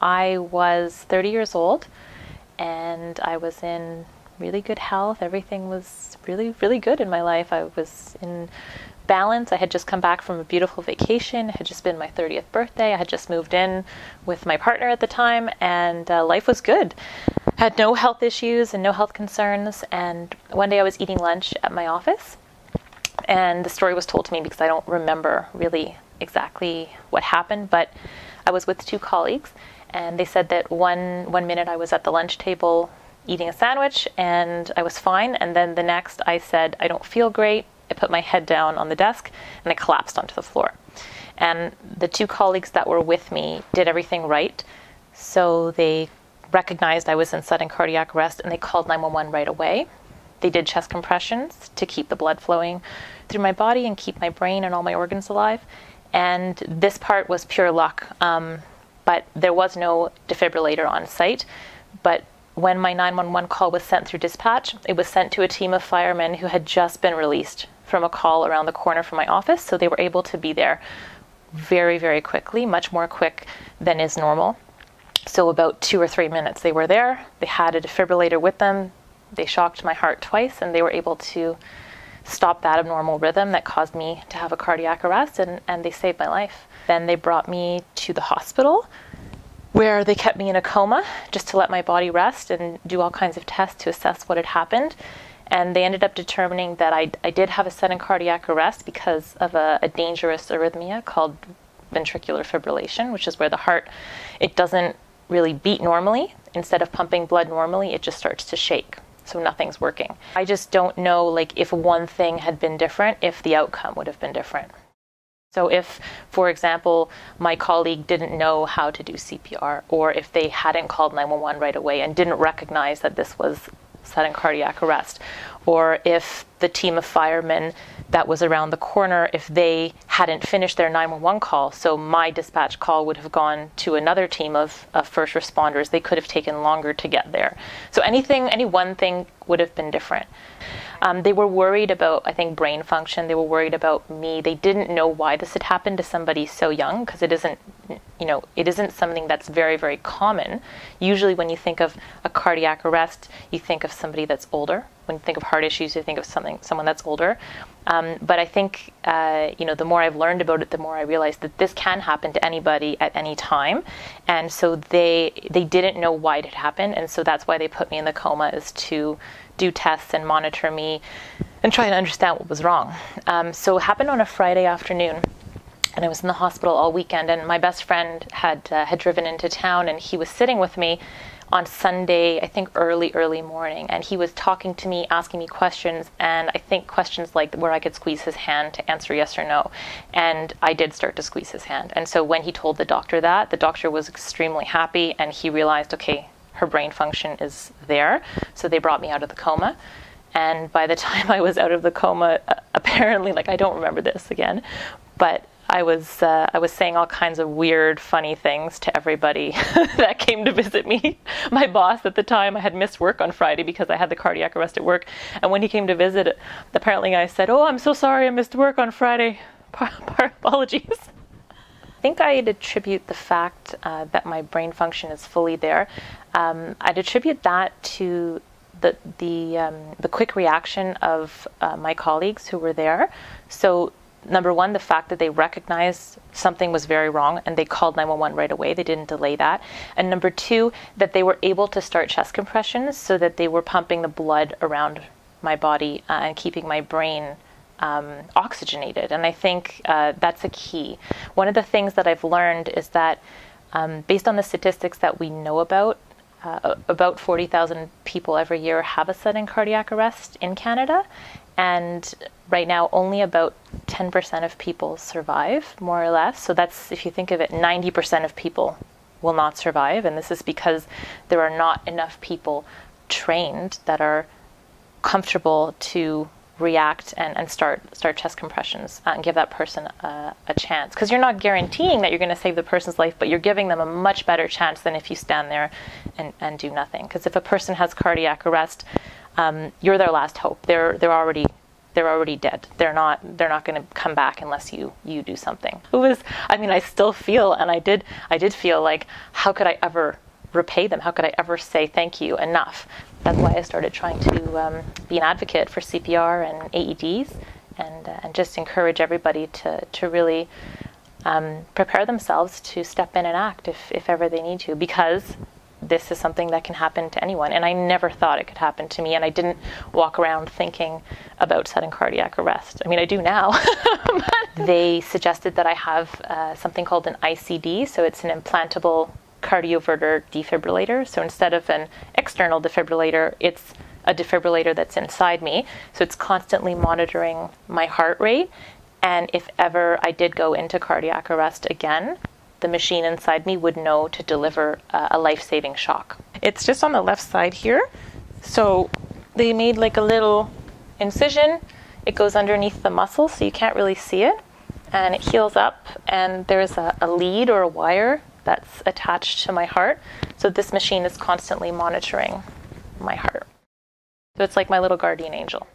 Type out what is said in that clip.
I was 30 years old and I was in really good health. Everything was really, really good in my life. I was in balance. I had just come back from a beautiful vacation. It had just been my 30th birthday. I had just moved in with my partner at the time, and life was good. I had no health issues and no health concerns. And one day I was eating lunch at my office, and the story was told to me because I don't remember really exactly what happened, but I was with two colleagues, and they said that one minute I was at the lunch table eating a sandwich and I was fine, and then the next I said, I don't feel great. I put my head down on the desk and I collapsed onto the floor. And the two colleagues that were with me did everything right. So they recognized I was in sudden cardiac arrest and they called 911 right away. They did chest compressions to keep the blood flowing through my body and keep my brain and all my organs alive. And this part was pure luck. But there was no defibrillator on site. But when my 911 call was sent through dispatch, it was sent to a team of firemen who had just been released from a call around the corner from my office. So they were able to be there very, very quickly, much more quick than is normal. So about 2 or 3 minutes they were there. They had a defibrillator with them. They shocked my heart twice, and they were able to stop that abnormal rhythm that caused me to have a cardiac arrest, and they saved my life. Then they brought me to the hospital, where they kept me in a coma just to let my body rest and do all kinds of tests to assess what had happened. And they ended up determining that I did have a sudden cardiac arrest because of a dangerous arrhythmia called ventricular fibrillation, which is where the heart, it doesn't really beat normally. Instead of pumping blood normally, it just starts to shake. So nothing's working. I just don't know, like, if one thing had been different, if the outcome would have been different. So if, for example, my colleague didn't know how to do CPR, or if they hadn't called 911 right away and didn't recognize that this was sudden cardiac arrest, or if the team of firemen that was around the corner, if they hadn't finished their 911 call, so my dispatch call would have gone to another team of first responders, they could have taken longer to get there. So any one thing would have been different. They were worried about, I think, brain function. They were worried about me. They didn't know why this had happened to somebody so young, because it isn't something that's very, very common. Usually when you think of a cardiac arrest, you think of somebody that's older. When you think of heart issues, you think of someone that's older. But I think, the more I've learned about it, the more I realized that this can happen to anybody at any time. And so they didn't know why it had happened. And so that's why they put me in the coma, is to do tests and monitor me and try to understand what was wrong. So it happened on a Friday afternoon, and I was in the hospital all weekend, and my best friend had driven into town, and he was sitting with me on Sunday, I think early morning, and he was talking to me, asking me questions, and I think questions like where I could squeeze his hand to answer yes or no. And I did start to squeeze his hand. And so when he told the doctor that, the doctor was extremely happy, and he realized, okay, her brain function is there. So they brought me out of the coma. And by the time I was out of the coma, apparently, I don't remember this again, but I was saying all kinds of weird, funny things to everybody that came to visit me. My boss at the time, I had missed work on Friday because I had the cardiac arrest at work. And when he came to visit, apparently I said, "Oh, I'm so sorry I missed work on Friday. Apologies." I think I'd attribute the fact that my brain function is fully there. I'd attribute that to the quick reaction of my colleagues who were there. So number one, the fact that they recognized something was very wrong and they called 911 right away. They didn't delay that. And number two, that they were able to start chest compressions so that they were pumping the blood around my body and keeping my brain oxygenated. And I think that's a key. One of the things that I've learned is that based on the statistics that we know about 40,000 people every year have a sudden cardiac arrest in Canada. And right now, only about 10% of people survive, more or less. So that's, if you think of it, 90% of people will not survive. And this is because there are not enough people trained that are comfortable to react and start chest compressions and give that person a chance. Because you're not guaranteeing that you're going to save the person's life, but you're giving them a much better chance than if you stand there and do nothing. Because if a person has cardiac arrest, you're their last hope. They're already they're already dead. They're not going to come back unless you do something. It was, I mean, I still feel, and I did feel like, how could I ever repay them? How could I ever say thank you enough? That's why I started trying to be an advocate for CPR and AEDs, and just encourage everybody to really prepare themselves to step in and act if ever they need to, because this is something that can happen to anyone. And I never thought it could happen to me, and I didn't walk around thinking about sudden cardiac arrest. I mean, I do now. They suggested that I have something called an ICD, so it's an implantable cardioverter defibrillator. So instead of an external defibrillator, it's a defibrillator that's inside me. So it's constantly monitoring my heart rate. And if ever I did go into cardiac arrest again, the machine inside me would know to deliver a life-saving shock. It's just on the left side here. So they made like a little incision. It goes underneath the muscle, so you can't really see it. And it heals up, and there's a lead or a wire that's attached to my heart. So this machine is constantly monitoring my heart. So it's like my little guardian angel.